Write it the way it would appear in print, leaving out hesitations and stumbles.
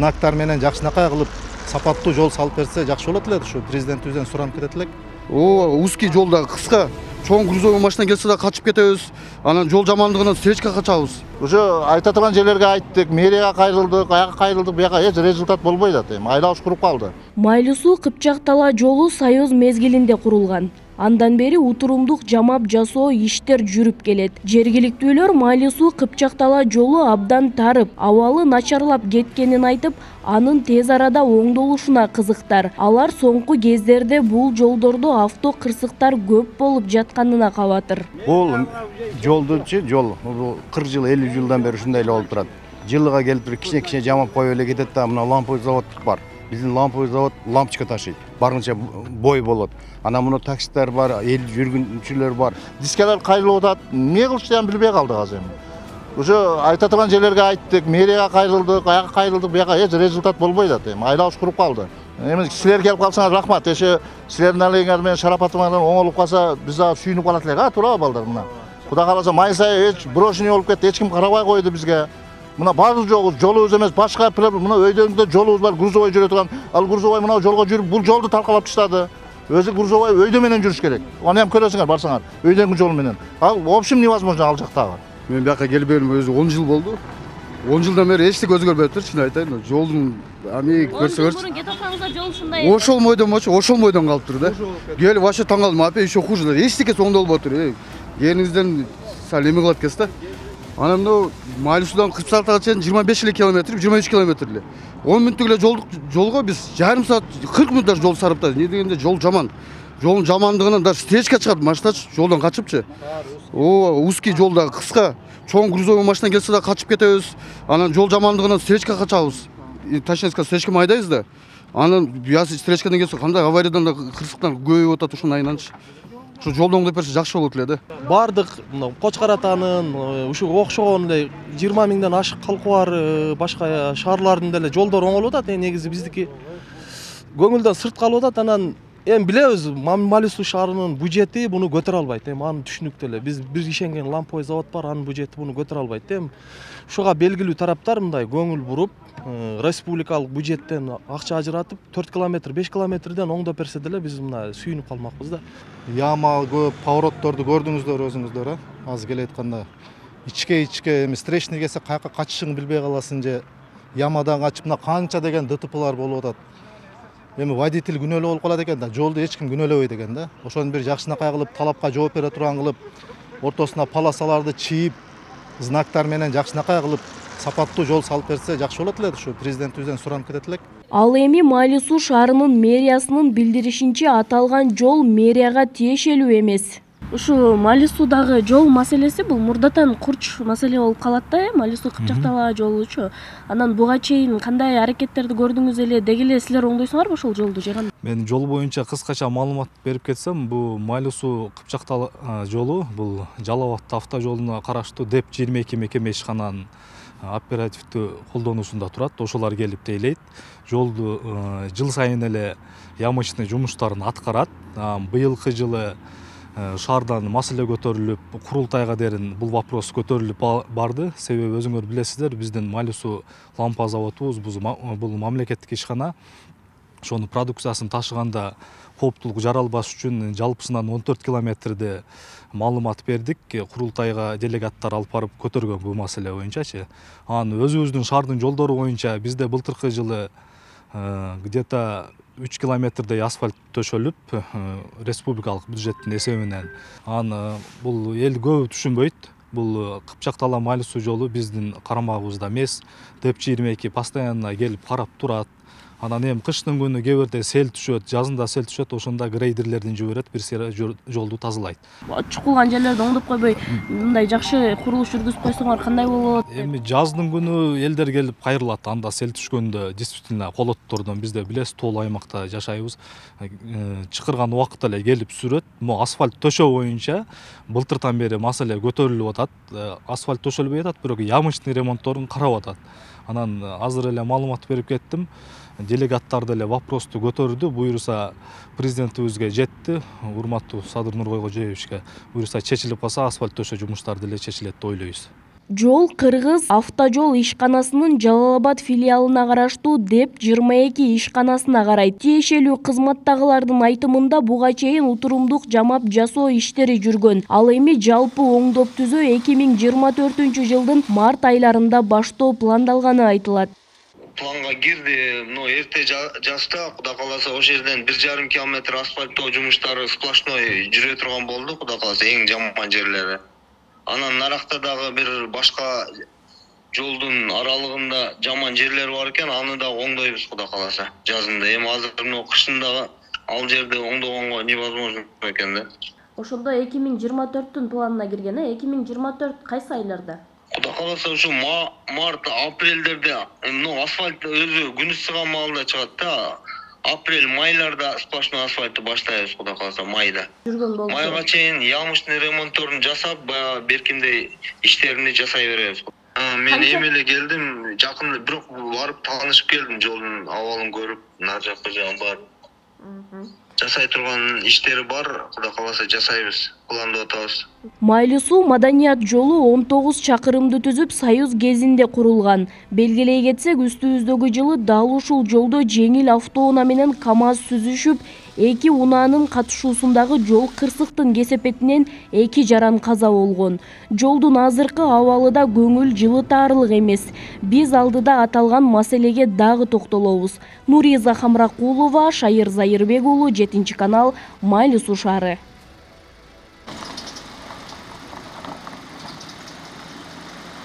знактар менен жакшынакай кылып сапаттуу жол салып берсе жакшы болот эле. Ушу президентибизден суранып кетет элек. Узкий жолда кыска чоң грузовой машина келсе да качып кетебиз. Анан жол жамандыгынан встречка качабыз. Уже айта турган жерлерге айттык, мэрияга кайрылдык, аяка кайрылдык, буяка эч результат болбойт ат. Айлабыш куруп калды. Майлуу суу Кыпчак Тала жолу Союз мезгилинде курулган. Андан бери утурумдук жамап жасоо иштер жүрүп келет. Жергиликтүүлөр Майлуу суу Кыпчак Тала жолу абдан тарып, абалы начарлап кеткенин айтып, анын тез арада оңдолушуна кызыктар. Алар соңку кездерде бул жолдордо авто кырсыктар көп болуп жатканына кабатыр. Бул жолдучу жол 40 жыл 50 жылдан бери ушундай эле болуп турат. Жылыга келип туруп кичине жамап коюп эле кетет да, мына ламповый завод бар. Биздин ламповый завод лампочка ташыйт. Барынча бой болот. Анан муну такситтер бар, эл жүргүнчүлөр бар. Дискалар кайрылып атат. Эмне кылышты билбей калдык азыр. Уже айта турган жерлерге айттык, мэрияга кайрылдык, аяка кайрылдык, буяка эч результат болбойт ат. Айлабыш куруп калды. Эми силер келип калсаңар рахмат. Силердин алегиңер менен шарапатым менен оңолуп калса, биз да сүйүнүп калат элек, туурабы балдар мына. Кудай кааласа май сайы эч брошенный болуп кетти, эч ким карабай койду бизге. Мына баардык жолубуз эмес, башка мына өйдөңдө жолубуз бар, грузовой жүрө турган. Ал грузовой мына жолго жүрүп, бул жолду талкалап таштады. Өзү грузовой өйдө менен жүрүш керек. Аны ham көрөсүңөр, барсаңар, өйдөңдү жол менен. Ал в общем невозможно ал жактагы. Мен бияка келбегениме өзү 10 жыл болду. 10 жылдан бери эчтеке өзгөрбөй атыр, чын айтайын. Жолдун ами көрсөңөрчү. Мурун кете атсаңыздар жол ушундай. Ошол мойдон калып тур да. Келип вообще таң калдым, апа еще хуже. Эчтеке оңдолбой тур. Жериңизден сал эме кылат экенсиз да. Анан мына Майлуу суудан Кыпчак Талага чейин 25 километр, 23 километр эле. 10 мүнөттүк эле жолго биз жарым саат 40 мүнөттөр жол сарыптадык. Не дегенде жол жаман. Жолдун жамандыгынан даже встречка чыгат, машиначы жолдон качыпчы. Узкий жолда кыска чоң грузовой машина келсе да качып кетебиз. Анан жол жамандыгынан встречка качабыз. Ташкентке встречка майдайбыз да. Анан биясы встречкадан келсе кандай авариядан да кырсыктан көбөйүп атат ушуну айнанчы. Şu жолду оңдоп берсе жакшы болот эле да. Бардык Кочкар атанын ушу окшогон эле 20 миңден ашык калкы бар башка шаарлардын деле жолдор оңолуп атат. Негизи биздики көңүлдөн сырт калып атат. Анан эми билебиз, Майлуу суу шаарынын бюджети буну көтөрө албайт. Эми аны түшүнүктүү эле. Биз бир ишенген ламповый завод бар, анын бюджети буну көтөрө албайт. Эми ушуга белгилүү тараптар мындай көңүл буруп, республикалык бюджеттен акча ажыратып 4 километр, 5 километрден оңдоп берсе деле биз мына сүйүнүп калмакпыз да. Яма көп поворотторду көрдүңүздөр өзүңүздөр, азыр келе айтканда. Ичке эми встречный келсе каяка качышыңды билбей каласың же. Ямадан качып мына канча деген ДТПлар болуп атат. Эми водитель күнөөлүү болуп калат экен да, жолду эч ким күнөөлөбөйт экен да. Ошону бир жакшынакай кылып, талапка жооп бере турган кылып, ортосуна полосаларды чийип, знактар менен жакшынакай кылып, сапаттуу жол салып берсе жакшы болот эле. Ушу президентибизден суранып кетет элек. Ал эми Майлуу суу шаарынын мэриясынын билдиришинче аталган жол мэрияга тиешелүү эмес. Ушу Майлуу суудагы жол маселеси бул мурдатан курч маселе болуп калат да, Майлуу суу Кыпчак Тала жолучу. Анан буга чейин кандай аракеттерди көрдүңүз эле, деги эле силер оңдойсуңарбы ошол жолду же кандай? Мен жол боюнча кыскача маалымат берип кетсем, бул Майлуу суу Кыпчак Тала жолу бул Жалал Абад автожолуна караштуу ДЭП 22 мекеме ишкананын оперативдүү колдонуусунда турат. Ошолор келип тейлейт. Жолду жыл сайын эле ямычный жумуштарын аткарат. Быйылкы жылы шаардан маселе көтөрүлүп, курултайга дерин бул вопрос көтөрүлүп барды. Себеби өзүңөр билесиздер, биздин Майлуу суу лампа заводубуз бул мамлекеттик ишкана. Ошонун продукциясын ташыганда кооптулук жаралбаш үчүн жалпысынан 14 километрде маалымат бердик. Курултайга делегаттар алып барып көтөргөн бул маселе боюнчачы. Анан өзүбүздүн шаардын жолдору боюнча бизде былтыркы жылы где-то 3 километрдей асфальт төшөлүп, республикалык бюджеттин эсебинен. Анан бул эл көбү түшүнбөйт. Бул Кыпчак Тала Майлуу суу жолу биздин карамагыбызда эмес. ДЭП 22 постоянно келип карап турат. Анан эми кыштын күнү кээ бирде сел түшөт, жазында сел түшөт, ошондо грейдерлердин жиберет, бир сыйра жолду тазалайт. Чукулган жерлерди оңдоп койбой, мындай жакшы курулуш жүргүзүп койсоңор кандай болот? Эми жаздын күнү элдер келип кайрылат, анда сел түшкөндө действительно колоттордон бизде билесиз, тоолуу аймакта жашайбыз. Чыкырган убакытта эле келип сүрөт. Могу асфальт төшөө боюнча былтыртан бери маселе көтөрүлүп атат. Асфальт төшөлбөй атат, бирок ямычный ремонтторун карап атат. Анан азыр эле маалымат берип кеттим. Делегаттар деле вопросту көтөрдү, буюрса президентибизге жетти, урматтуу Садыр Нуркойгожоевичке. Буюрса чечилип калса асфальт төшөө жумуштары деле чечилет деп ойлойбуз. Жол Кыргыз автожол ишканасынын Жалал Абад филиалына караштуу ДЭП 22 ишканасына карайт. Тиешелүү кызматтагылардын айтымында буга чейин утурумдук жамап жасоо иштери жүргөн. Ал эми жалпы оңдоп түзөө 2024-жылдын март айларында баштоо пландалганы айтылат. Планга кирди, но эрте жазда Кудай кааласа ошол жерден 1,5 километр асфальттоо жумуштары сплошной жүрө турган болду, Кудай кааласа эң жаман жерлери. Анан наракта дагы бир башка жолдун аралыгында жаман жерлер бар экен, аны да оңдойбуз Кудай кааласа жазында. Эми азыр кышында ал жерди оңдогонго невозможно экен да. Ошондо 2024-түн планына кирген, 2024 кайсы айларда? Кудай кааласа ушу март, апрелдерде, асфальт өзү күн ысыган маалда чыгат да. Апрель, майларда сплошной асфальтты баштайбыз, Кудай кааласа майда. Жүргөн болчу. Майга чейин ямышный ремонтторун жасап, беркиндей иштерини жасай беребиз. Мен эми эле келдим, жакында бирок барып таанышып келдим, жолдун абалын көрүп, нар жакка барып. Жасай турган иштери бар, Кудай кааласа жасайбыз, пландап атабыз. Майлуу суу маданият жолу 19 чакырымды түзүп, Союз кезинде курулган. Белгилей кетсек, үстүбүздөгү жылы дал ушул жолдо жеңил автоунаа менен КАМАЗ сүзүшүп, 2 унаанын катышуусундагы жол кырсыктын кесепетинен 2 жаран каза болгон. Жолдун азыркы абалы да көңүл жылытаарлык эмес. Биз алдыда аталган маселеге дагы токтолобуз. Нуриза Хамракулова, Шайыр Зайырбек уулу, 7 канал, Майлуу суу шаары.